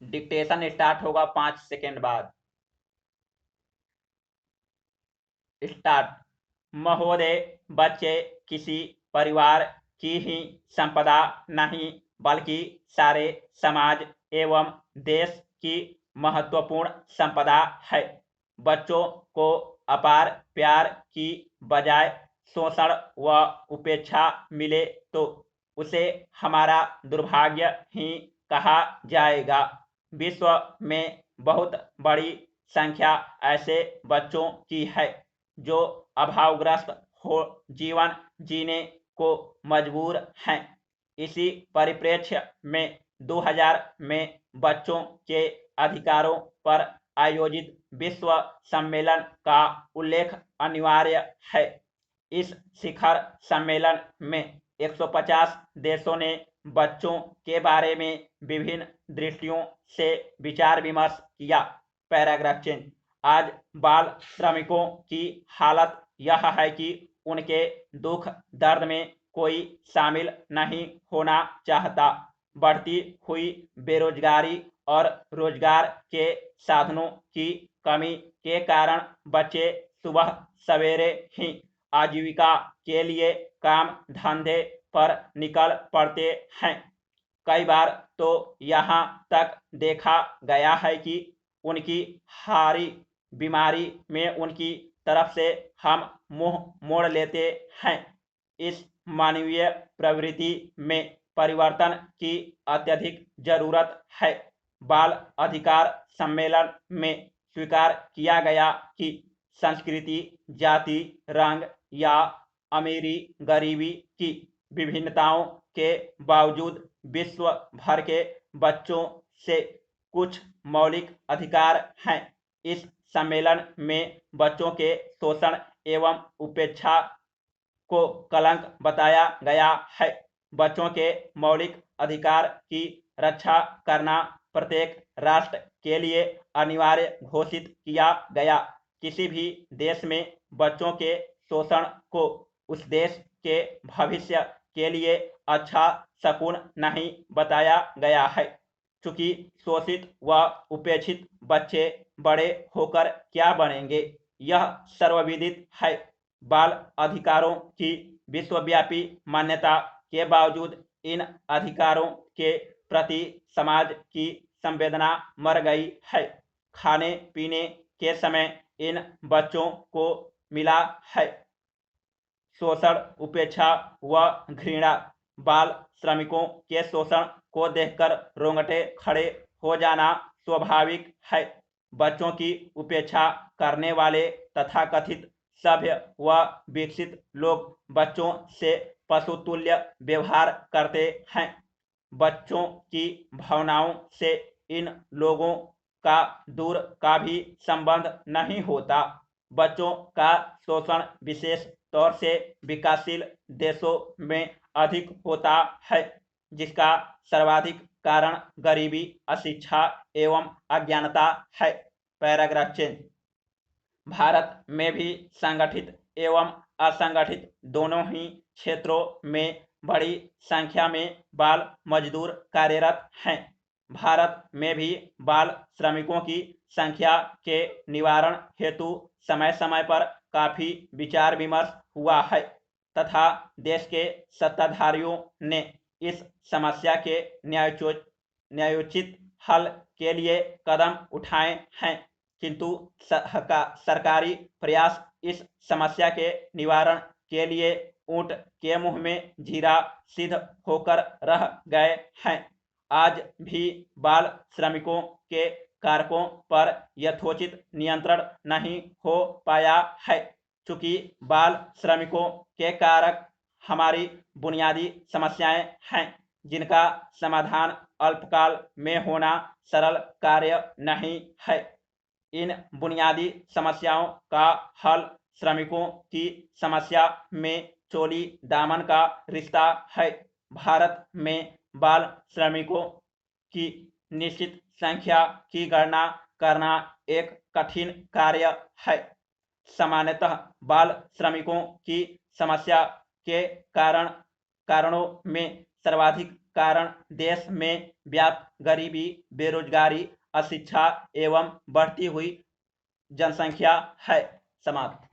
Dictation start होगा 5 second बाद। Start. महोदय, बच्चे किसी परिवार की ही संपदा नहीं बल्कि सारे समाज एवं देश की महत्वपूर्ण संपदा है। बच्चों को अपार प्यार की बजाय शोषण व उपेक्षा मिले तो उसे हमारा दुर्भाग्य ही कहा जाएगा। विश्व में बहुत बड़ी संख्या ऐसे बच्चों की है जो अभावग्रस्त हो जीवन जीने को मजबूर हैं। इसी परिप्रेक्ष्य में 2000 में बच्चों के अधिकारों पर आयोजित विश्व सम्मेलन का उल्लेख अनिवार्य है। इस शिखर सम्मेलन में 150 देशों ने बच्चों के बारे में विभिन्न दृष्टियों से विचार विमर्श किया। Paragraph change. आज बाल श्रमिकों की हालत यह है कि उनके दुख दर्द में कोई शामिल नहीं होना चाहता। बढ़ती हुई बेरोजगारी और रोजगार के साधनों की कमी के कारण बच्चे सुबह सवेरे ही आजीविका के लिए काम धंधे पर निकल पड़ते हैं। कई बार तो यहाँ तक देखा गया है कि उनकी हारी बीमारी में उनकी तरफ से हम मुंह मोड़ लेते हैं। इस मानवीय प्रवृत्ति में परिवर्तन की अत्यधिक जरूरत है। बाल अधिकार सम्मेलन में स्वीकार किया गया कि संस्कृति, जाति, रंग या अमीरी गरीबी की विभिन्नताओं के बावजूद विश्व भर के बच्चों से कुछ मौलिक अधिकार हैं। इस सम्मेलन में बच्चों के शोषण एवं उपेक्षा को कलंक बताया गया है। बच्चों के मौलिक अधिकार की रक्षा करना प्रत्येक राष्ट्र के लिए अनिवार्य घोषित किया गया। किसी भी देश में बच्चों के शोषण को उस देश के भविष्य के लिए अच्छा शकुन नहीं बताया गया है। चूंकि शोषित व उपेक्षित बच्चे बड़े होकर क्या बनेंगे, यह सर्वविदित है। बाल अधिकारों की विश्वव्यापी मान्यता के बावजूद इन अधिकारों के प्रति समाज की संवेदना मर गई है। खाने पीने के समय इन बच्चों को मिला है शोषण, उपेक्षा व घृणा। बाल श्रमिकों के शोषण को देखकर रोंगटे खड़े हो जाना स्वाभाविक है। बच्चों की उपेक्षा करने वाले तथाकथित सभ्य व विकसित लोग बच्चों से पशुतुल्य व्यवहार करते हैं। बच्चों की भावनाओं से इन लोगों का दूर का भी संबंध नहीं होता। बच्चों का शोषण विशेष तौर से विकासशील देशों में अधिक होता है, जिसका सर्वाधिक कारण गरीबी, अशिक्षा एवं अज्ञानता है। Paragraph change. भारत में भी संगठित एवं असंगठित दोनों ही क्षेत्रों में बड़ी संख्या में बाल मजदूर कार्यरत हैं। भारत में भी बाल श्रमिकों की संख्या के निवारण हेतु समय समय पर काफी विचार विमर्श हुआ है तथा देश के सत्ताधारियों ने इस समस्या के न्यायोचित हल के लिए कदम उठाए हैं, किंतु सरकारी प्रयास इस समस्या के निवारण के लिए ऊंट के मुंह में जीरा सिद्ध होकर रह गए हैं। आज भी बाल श्रमिकों के कारकों पर यथोचित नियंत्रण नहीं हो पाया है। चूंकि बाल श्रमिकों के कारक हमारी बुनियादी समस्याएं हैं, जिनका समाधान अल्पकाल में होना सरल कार्य नहीं है। इन बुनियादी समस्याओं का हल श्रमिकों की समस्या में चोली दामन का रिश्ता है। भारत में बाल श्रमिकों की निश्चित संख्या की गणना करना एक कठिन कार्य है। सामान्यतः बाल श्रमिकों की समस्या के कारणों में सर्वाधिक कारण देश में व्याप्त गरीबी, बेरोजगारी, अशिक्षा एवं बढ़ती हुई जनसंख्या है। समाप्त।